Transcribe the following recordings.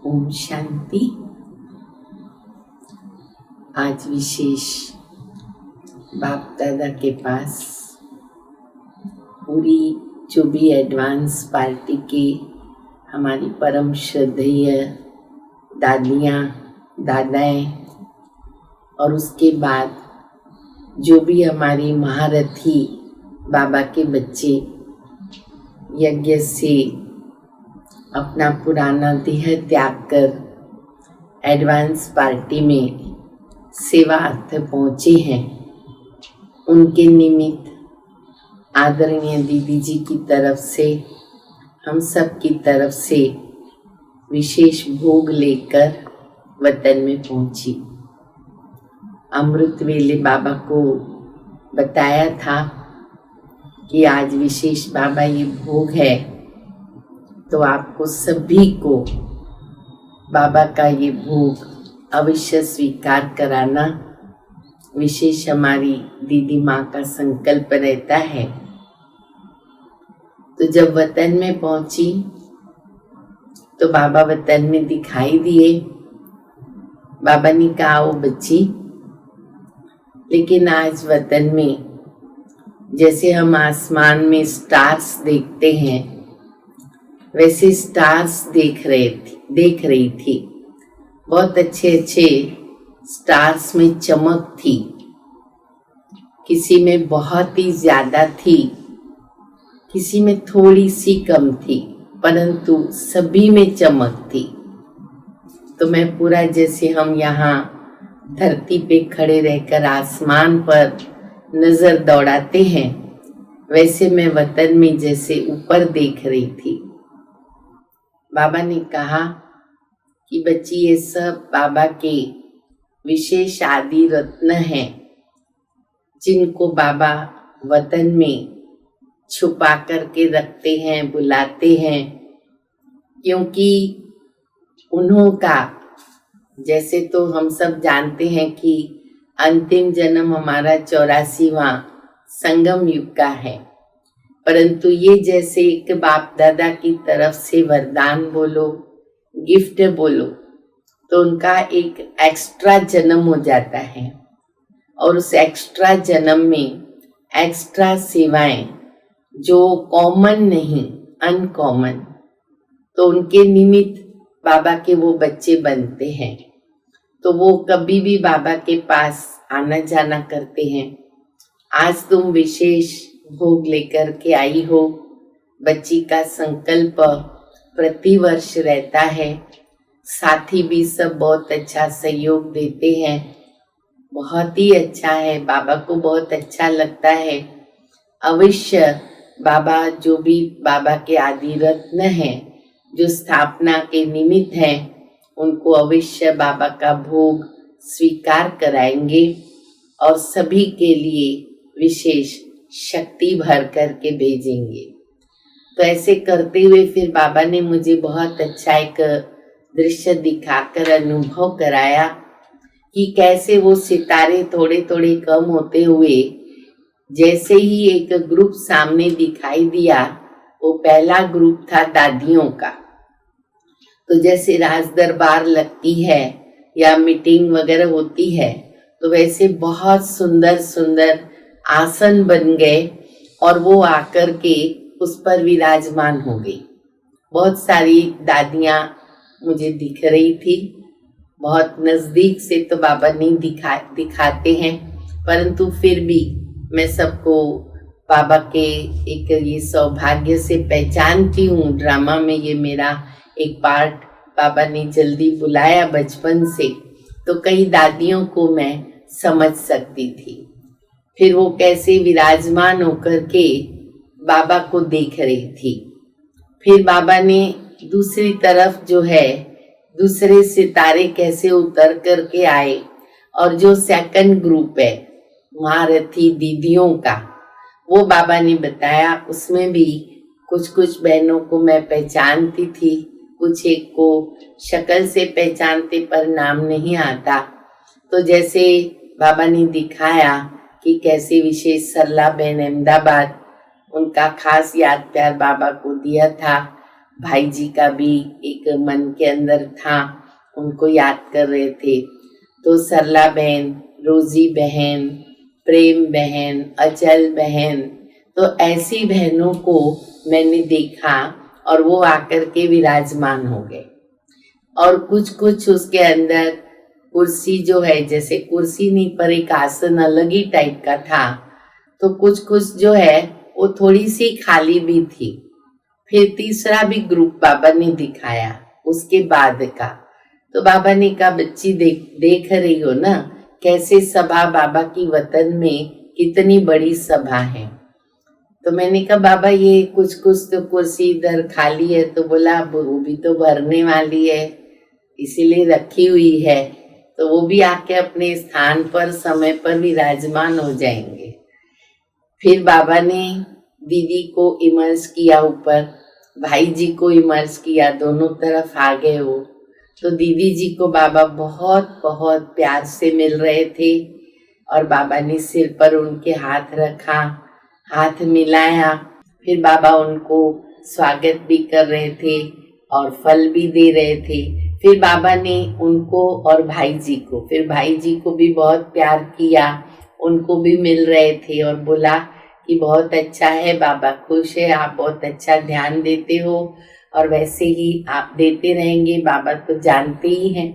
ओम शांति। आज विशेष बाप दादा के पास पूरी जो भी एडवांस पार्टी के हमारी परम श्रद्धेय दादियाँ दादाएँ और उसके बाद जो भी हमारी महारथी बाबा के बच्चे यज्ञ से अपना पुराना देह त्याग कर एडवांस पार्टी में सेवा अर्थ पहुँचे हैं, उनके निमित्त आदरणीय दीदी जी की तरफ से हम सब की तरफ से विशेष भोग लेकर वतन में पहुँची। अमृत वेले बाबा को बताया था कि आज विशेष बाबा ये भोग है, तो आपको सभी को बाबा का ये भोग अवश्य स्वीकार कराना विशेष हमारी दीदी माँ का संकल्प रहता है। तो जब वतन में पहुंची तो बाबा वतन में दिखाई दिए। बाबा ने कहा, ओ बच्ची, लेकिन आज वतन में जैसे हम आसमान में स्टार्स देखते हैं वैसे स्टार्स देख रही थी। बहुत अच्छे अच्छे स्टार्स में चमक थी, किसी में बहुत ही ज्यादा थी, किसी में थोड़ी सी कम थी, परंतु सभी में चमक थी। तो मैं पूरा जैसे हम यहाँ धरती पे खड़े रहकर आसमान पर नजर दौड़ाते हैं वैसे मैं वतन में जैसे ऊपर देख रही थी। बाबा ने कहा कि बच्ची, ये सब बाबा के विशेष आदि रत्न हैं जिनको बाबा वतन में छुपा करके रखते हैं, बुलाते हैं, क्योंकि उन्हों का जैसे तो हम सब जानते हैं कि अंतिम जन्म हमारा 84वां संगम युग का है, परंतु ये जैसे एक बाप दादा की तरफ से वरदान बोलो, गिफ्ट बोलो, तो उनका एक एक्स्ट्रा जन्म हो जाता है और उस एक्स्ट्रा जन्म में एक्स्ट्रा सेवाएं जो कॉमन नहीं, अनकॉमन, तो उनके निमित्त बाबा के वो बच्चे बनते हैं। तो वो कभी भी बाबा के पास आना जाना करते हैं। आज तुम विशेष भोग लेकर के आई हो। बच्ची का संकल्प प्रतिवर्ष रहता है, साथी भी सब बहुत अच्छा सहयोग देते हैं। बहुत ही अच्छा है, बाबा को बहुत अच्छा लगता है। अवश्य बाबा जो भी बाबा के आदि रत्न हैं जो स्थापना के निमित्त हैं, उनको अवश्य बाबा का भोग स्वीकार कराएंगे और सभी के लिए विशेष शक्ति भर करके भेजेंगे। तो ऐसे करते हुए फिर बाबा ने मुझे बहुत अच्छा एक दृश्य दिखाकर अनुभव कराया कि कैसे वो सितारे थोड़े थोड़े कम होते हुए जैसे ही एक ग्रुप सामने दिखाई दिया, वो पहला ग्रुप था दादियों का। तो जैसे राज दरबार लगती है या मीटिंग वगैरह होती है, तो वैसे बहुत सुंदर सुंदर आसन बन गए और वो आकर के उस पर विराजमान हो गई। बहुत सारी दादियाँ मुझे दिख रही थी। बहुत नजदीक से तो बाबा नहीं दिखाते हैं, परंतु फिर भी मैं सबको बाबा के एक ये सौभाग्य से पहचानती हूँ। ड्रामा में ये मेरा एक पार्ट बाबा ने जल्दी बुलाया बचपन से, तो कई दादियों को मैं समझ सकती थी। फिर वो कैसे विराजमान होकर के बाबा को देख रही थी। फिर बाबा ने दूसरी तरफ जो है दूसरे सितारे कैसे उतर करके आए, और जो सेकंड ग्रुप है महारथी दीदियों का, वो बाबा ने बताया। उसमें भी कुछ कुछ बहनों को मैं पहचानती थी, कुछ एक को शक्ल से पहचानते पर नाम नहीं आता। तो जैसे बाबा ने दिखाया कि कैसे विशेष सरला बहन अहमदाबाद, उनका खास याद प्यार बाबा को दिया था। भाई जी का भी एक मन के अंदर था, उनको याद कर रहे थे। तो सरला बहन, रोजी बहन, प्रेम बहन, अचल बहन, तो ऐसी बहनों को मैंने देखा और वो आकर के विराजमान हो गए। और कुछ कुछ उसके अंदर कुर्सी जो है, जैसे कुर्सी नहीं पर एक आसन अलग ही टाइप का था, तो कुछ कुछ जो है वो थोड़ी सी खाली भी थी। फिर तीसरा भी ग्रुप बाबा ने दिखाया उसके बाद का। तो बाबा ने कहा, बच्ची देख रही हो ना कैसे सभा बाबा की वतन में कितनी बड़ी सभा है। तो मैंने कहा बाबा ये कुछ कुछ तो कुर्सी इधर खाली है। तो बोला वो भी तो भरने वाली है, इसीलिए रखी हुई है, तो वो भी आके अपने स्थान पर समय पर विराजमान हो जाएंगे। फिर बाबा ने दीदी को इमर्ज किया ऊपर, भाई जी को इमर्ज किया, दोनों तरफ आ गए वो। तो दीदी जी को बाबा बहुत बहुत प्यार से मिल रहे थे और बाबा ने सिर पर उनके हाथ रखा, हाथ मिलाया। फिर बाबा उनको स्वागत भी कर रहे थे और फल भी दे रहे थे। फिर बाबा ने उनको और भाई जी को भी बहुत प्यार किया, उनको भी मिल रहे थे और बोला कि बहुत अच्छा है बाबा, खुश है, आप बहुत अच्छा ध्यान देते हो और वैसे ही आप देते रहेंगे। बाबा तो जानते ही हैं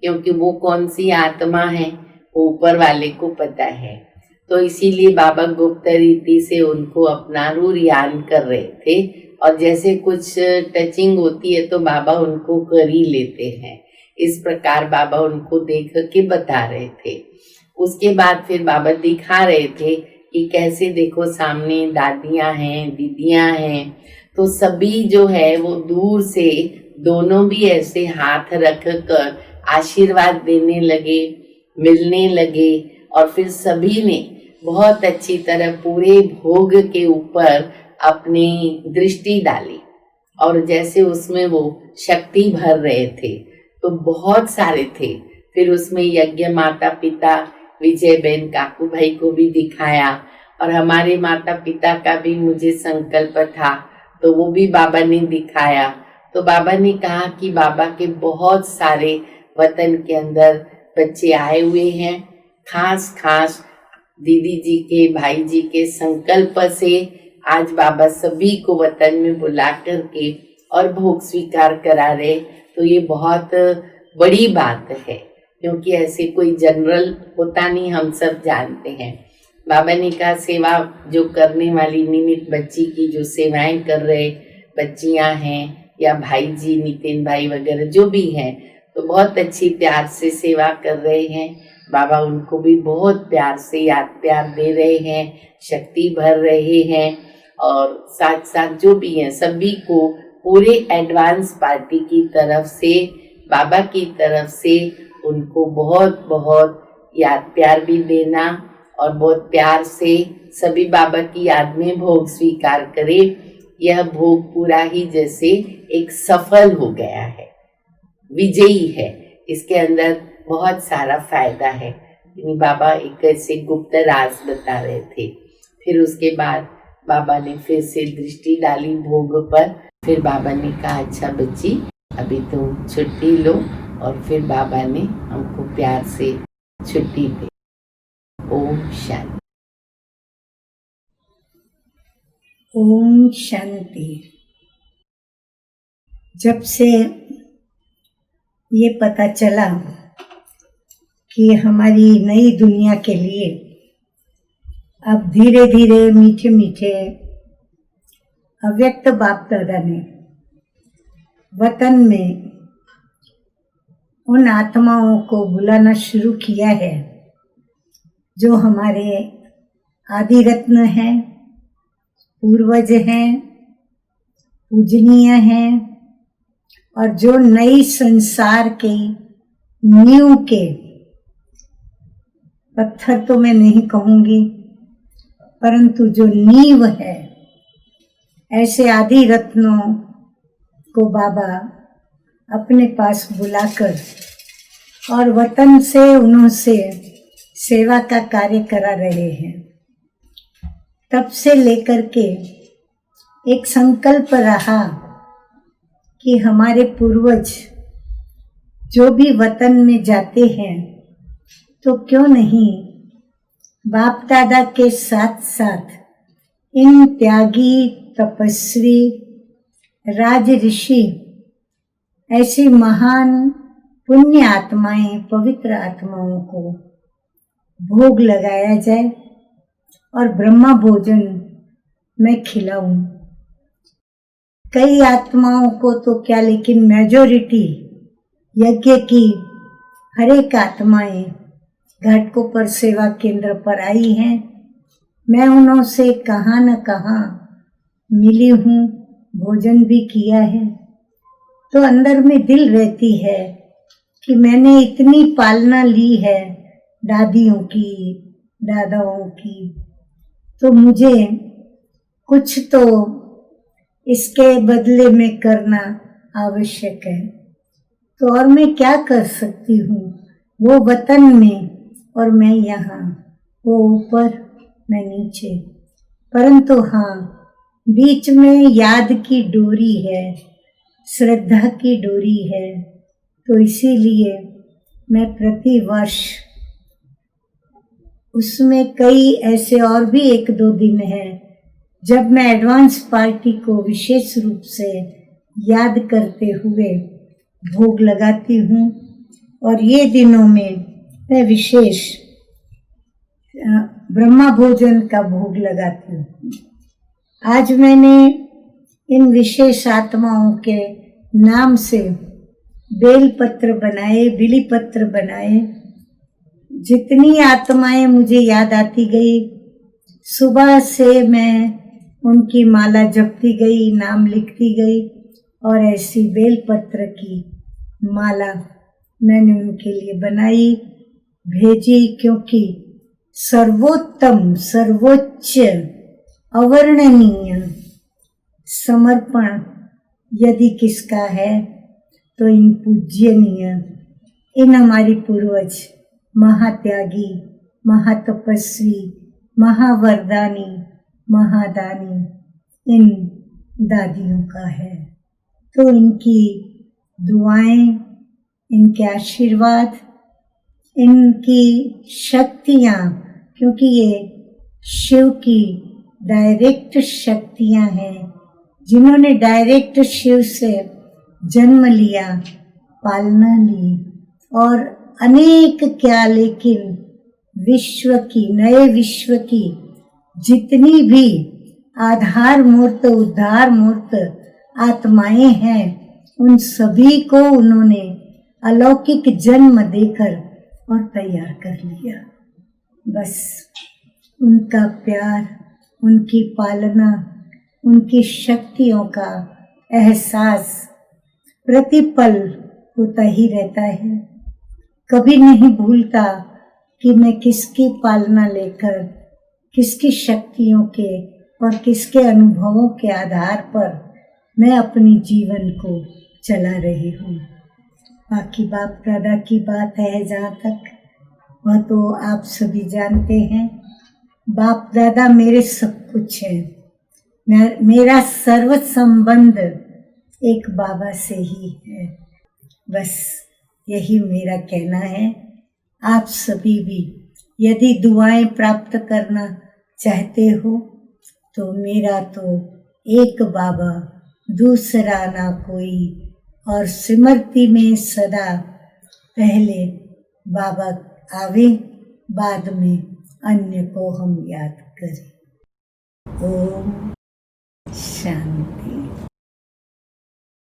क्योंकि वो कौन सी आत्मा है वो ऊपर वाले को पता है। तो इसीलिए बाबा गुप्त रीति से उनको अपना रूरियान कर रहे थे और जैसे कुछ टचिंग होती है तो बाबा उनको कर ही लेते हैं। इस प्रकार बाबा उनको देख के बता रहे थे। उसके बाद फिर बाबा दिखा रहे थे कि कैसे देखो सामने दादियाँ हैं, दीदियाँ हैं, तो सभी जो है वो दूर से दोनों भी ऐसे हाथ रख कर आशीर्वाद देने लगे, मिलने लगे। और फिर सभी ने बहुत अच्छी तरह पूरे भोग के ऊपर अपनी दृष्टि डाली और जैसे उसमें वो शक्ति भर रहे थे, तो बहुत सारे थे। फिर उसमें यज्ञ माता पिता विजय बहन काकू भाई को भी दिखाया और हमारे माता पिता का भी मुझे संकल्प था, तो वो भी बाबा ने दिखाया। तो बाबा ने कहा कि बाबा के बहुत सारे वतन के अंदर बच्चे आए हुए हैं, खास खास दीदी जी के, भाई जी के संकल्प से आज बाबा सभी को वतन में बुला करके और भोग स्वीकार करा रहे। तो ये बहुत बड़ी बात है क्योंकि ऐसे कोई जनरल होता नहीं, हम सब जानते हैं। बाबा ने कहा सेवा जो करने वाली निमित्त बच्ची की जो सेवाएं कर रहे बच्चियां हैं या भाई जी नितिन भाई वगैरह जो भी हैं, तो बहुत अच्छी प्यार से सेवा कर रहे हैं। बाबा उनको भी बहुत प्यार से याद प्यार दे रहे हैं, शक्ति भर रहे हैं और साथ साथ जो भी हैं सभी को पूरे एडवांस पार्टी की तरफ से, बाबा की तरफ से उनको बहुत बहुत याद प्यार भी देना और बहुत प्यार से सभी बाबा की याद में भोग स्वीकार करे। यह भोग पूरा ही जैसे एक सफल हो गया है, विजयी है, इसके अंदर बहुत सारा फायदा है। बाबा एक ऐसे गुप्त राज बता रहे थे। फिर उसके बाद बाबा ने फिर से दृष्टि डाली भोग पर। फिर बाबा ने कहा अच्छा बच्ची अभी तुम छुट्टी लो, और फिर बाबा ने हमको प्यार से छुट्टी दी। ओम शांति। ओम शांति। जब से ये पता चला कि हमारी नई दुनिया के लिए अब धीरे धीरे मीठे मीठे अव्यक्त बाप दादा ने वतन में उन आत्माओं को बुलाना शुरू किया है जो हमारे आदि रत्न हैं, पूर्वज हैं, पूजनीय हैं और जो नई संसार के नींव के पत्थर तो मैं नहीं कहूँगी, परंतु जो नींव है, ऐसे आदि रत्नों को बाबा अपने पास बुलाकर और वतन से उनसे सेवा का कार्य करा रहे हैं। तब से लेकर के एक संकल्प रहा कि हमारे पूर्वज जो भी वतन में जाते हैं तो क्यों नहीं बाप दादा के साथ साथ इन त्यागी तपस्वी राज ऋषि ऐसी महान पुण्य आत्माएं पवित्र आत्माओं को भोग लगाया जाए और ब्रह्मा भोजन मैं खिलाऊं। कई आत्माओं को तो क्या लेकिन मेजॉरिटी यज्ञ की हर एक आत्माएं घाटकोपर सेवा केंद्र पर आई हैं। मैं उन्हों से कहाँ न कहाँ मिली हूँ, भोजन भी किया है। तो अंदर में दिल रहती है कि मैंने इतनी पालना ली है दादियों की दादाओं की, तो मुझे कुछ तो इसके बदले में करना आवश्यक है। तो और मैं क्या कर सकती हूँ, वो वतन में और मैं यहाँ, वो ऊपर मैं नीचे। परंतु हाँ, बीच में याद की डोरी है, श्रद्धा की डोरी है। तो इसीलिए मैं प्रति वर्ष उसमें कई ऐसे और भी 1-2 दिन हैं जब मैं एडवांस पार्टी को विशेष रूप से याद करते हुए भोग लगाती हूँ। और ये दिनों में मैं विशेष ब्रह्मा भोजन का भोग लगाती हूँ। आज मैंने इन विशेष आत्माओं के नाम से बेल पत्र बनाए, बिली पत्र बनाए। जितनी आत्माएं मुझे याद आती गई, सुबह से मैं उनकी माला जपती गई, नाम लिखती गई और ऐसी बेल पत्र की माला मैंने उनके लिए बनाई, भेजी। क्योंकि सर्वोत्तम, सर्वोच्च, अवर्णनीय समर्पण यदि किसका है तो इन पूज्यनीय, इन हमारी पूर्वज महात्यागी, महातपस्वी, महावरदानी, महादानी इन दादियों का है। तो इनकी दुआएं, इनके आशीर्वाद, इनकी शक्तियाँ, क्योंकि ये शिव की डायरेक्ट शक्तियाँ हैं, जिन्होंने डायरेक्ट शिव से जन्म लिया, पालना ली और अनेक क्या लेकिन विश्व की, नए विश्व की जितनी भी आधार मूर्त, उद्धार मूर्त आत्माएं हैं, उन सभी को उन्होंने अलौकिक जन्म देकर और तैयार कर लिया। बस उनका प्यार, उनकी पालना, उनकी शक्तियों का एहसास प्रतिपल होता ही रहता है। कभी नहीं भूलता कि मैं किसकी पालना लेकर, किसकी शक्तियों के और किसके अनुभवों के आधार पर मैं अपनी जीवन को चला रही हूँ। बाकी बाप दादा की बात है जहाँ तक, वह तो आप सभी जानते हैं। बाप दादा मेरे सब कुछ है। मेरा सर्व संबंध एक बाबा से ही है। बस यही मेरा कहना है। आप सभी भी यदि दुआएं प्राप्त करना चाहते हो तो मेरा तो एक बाबा, दूसरा ना कोई, और स्मृति में सदा पहले बाबा आवे, बाद में अन्य को हम याद करें। ओम शांति।